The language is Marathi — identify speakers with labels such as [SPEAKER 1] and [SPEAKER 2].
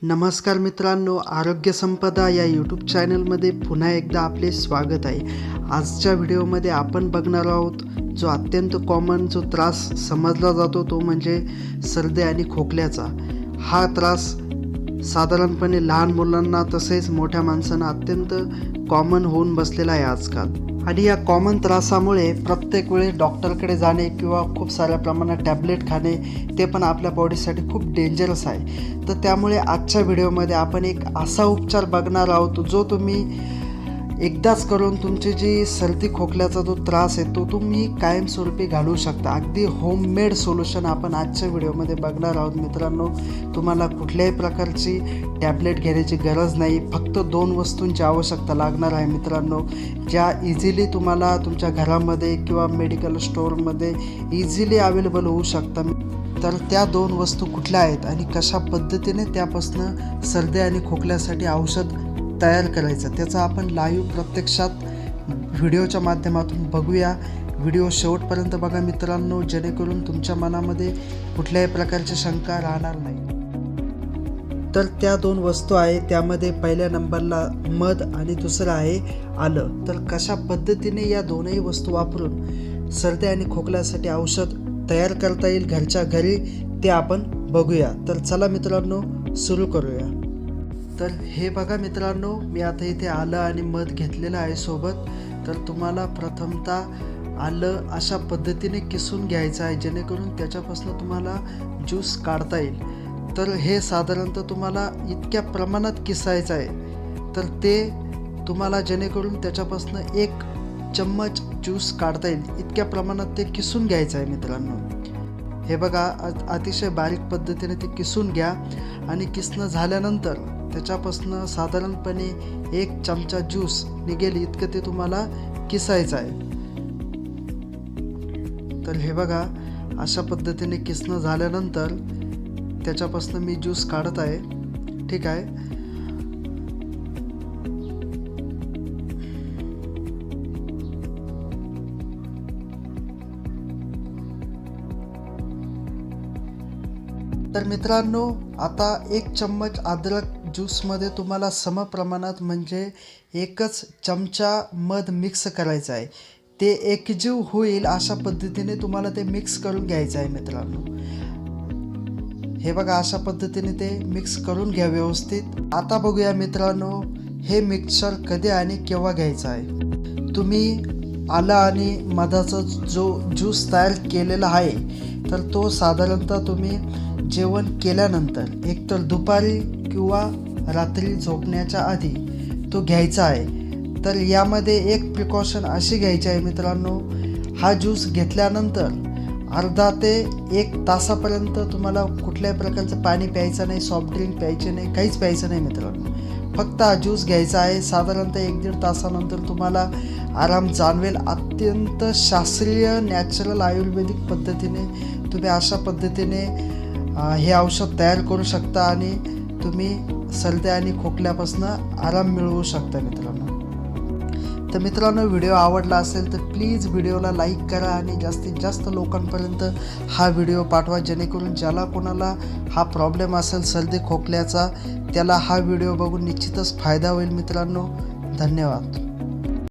[SPEAKER 1] नमस्कार मित्रांनो, आरोग्य संपदा या यूट्यूब चॅनलमध्ये पुन्हा एकदा आपले स्वागत आहे. आजच्या व्हिडिओमध्ये आपण बघणार आहोत जो अत्यंत कॉमन जो त्रास समजला जातो तो म्हणजे सर्दी आणि खोकल्याचा. हा त्रास साधारणपणे लहान मुलांना तसेच मोठ्या माणसांना अत्यंत कॉमन होऊन बसलेला आहे आजकाल. आणि या कॉमन त्रासामुळे प्रत्येक वेळी डॉक्टरकडे जाणे किंवा खूप साऱ्या प्रमाणात टॅबलेट खाणे ते पण आपल्या बॉडीसाठी खूप डेंजरस आहे. तर त्यामुळे आजच्या व्हिडिओमध्ये आपण एक असा उपचार बघणार आहोत जो तुम्ही एकदाच करून तुमची जी सर्दी खोकल्याचा जो त्रास आहे तो तुम्ही कायमस्वरूपी घालवू शकता. अगदी होममेड सोल्युशन आपण आजच्या व्हिडिओमध्ये बघणार आहोत मित्रांनो. तुम्हाला कुठल्याही प्रकारची टॅबलेट घेण्याची गरज नाही, फक्त 2 वस्तूंची आवश्यकता लागणार आहे मित्रांनो, ज्या इझिली तुम्हाला तुमच्या घरामध्ये किंवा मेडिकल स्टोअरमध्ये इझिली अवेलेबल होऊ शकता. तर त्या 2 वस्तू कुठल्या आहेत आणि कशा पद्धतीने त्यापासून सर्दी आणि खोकल्यासाठी औषध तयार करायचं त्याचा आपण लाईव्ह प्रत्यक्षात व्हिडिओच्या माध्यमातून बघूया. व्हिडिओ शेवटपर्यंत बघा मित्रांनो, जेणेकरून तुमच्या मनामध्ये कुठल्याही प्रकारची शंका राहणार नाही. तर त्या 2 वस्तू आहे, त्यामध्ये पहिल्या नंबरला मध आणि दुसरं आहे आलं. तर कशा पद्धतीने या दोनही वस्तू वापरून सर्दी आणि खोकल्यासाठी औषध तयार करता येईल घरच्या घरी ते आपण बघूया. तर चला मित्रांनो सुरू करूया. तर हे बघा मित्रांनो, मी आता इथे आलं आणि मध घेतलेलं आहे सोबत. तर तुम्हाला प्रथमतः आलं अशा पद्धतीने किसून घ्यायचं आहे जेणेकरून त्याच्यापासून तुम्हाला ज्यूस काढता येईल. तर हे साधारणतः तुम्हाला इतक्या प्रमाणात किसायचं आहे तर ते तुम्हाला जेणेकरून त्याच्यापासून 1 चम्मच ज्यूस काढता येईल इतक्या प्रमाणात ते किसून घ्यायचं आहे मित्रांनो. हे बघा, अतिशय बारीक पद्धतीने ते किसून घ्या आणि किसणं झाल्यानंतर त्याच्यापासून साधारणपणे 1 चमचा ज्यूस निघेल इतकं ते तुम्हाला किसायचं आहे. तर हे बघा, अशा पद्धतीने किसणं झाल्यानंतर त्याच्यापासून मी ज्यूस काढत आहे. ठीक आहे. तर मित्रांनो, आता 1 चम्मच अद्रक ज्यूसमध्ये तुम्हाला समप्रमाणात म्हणजे 1च चमचा मध मिक्स करायचं आहे. ते एकजीव होईल अशा पद्धतीने तुम्हाला ते मिक्स करून घ्यायचं आहे मित्रांनो. हे बघा, अशा पद्धतीने ते मिक्स करून घ्या व्यवस्थित. आता बघूया मित्रांनो, हे मिक्सचर कधी आणि केव्हा घ्यायचं आहे. तुम्ही आलं आणि मधाचा जो ज्यूस तयार केलेला आहे तर तो साधारणतः तुम्ही जेवण केल्यानंतर एकतर दुपारी किंवा रात्री झोपण्याच्या आधी तो घ्यायचा आहे. तर यामध्ये एक प्रिकॉशन अशी घ्यायची आहे मित्रांनो, हा ज्यूस घेतल्यानंतर अर्धा ते 1 तासापर्यंत तुम्हाला कुठल्याही प्रकारचं पाणी प्यायचं नाही, सॉफ्ट ड्रिंक प्यायचे नाही, काहीच प्यायचं नाही मित्रांनो. फक्त हा ज्यूस घ्यायचा आहे. साधारणतः 1-1.5 तासानंतर तुम्हाला आराम जाणवेल. अत्यंत शास्त्रीय नॅचरल आयुर्वेदिक पद्धतीने तुम्ही अशा पद्धतीने हे औषध तयार करू शकता आणि तुम्ही सर्दी आणि खोकल्यापासून आराम मिळवू शकता मित्रांनो. तर मित्रांनो, व्हिडिओ आवडला असेल तर प्लीज व्हिडिओला लाईक करा आणि जास्तीत जास्त लोकांपर्यंत हा व्हिडिओ पाठवा जेणेकरून ज्याला कोणाला हा प्रॉब्लेम असेल सर्दी खोकल्याचा त्याला हा व्हिडिओ बघून निश्चितच फायदा होईल मित्रांनो. धन्यवाद.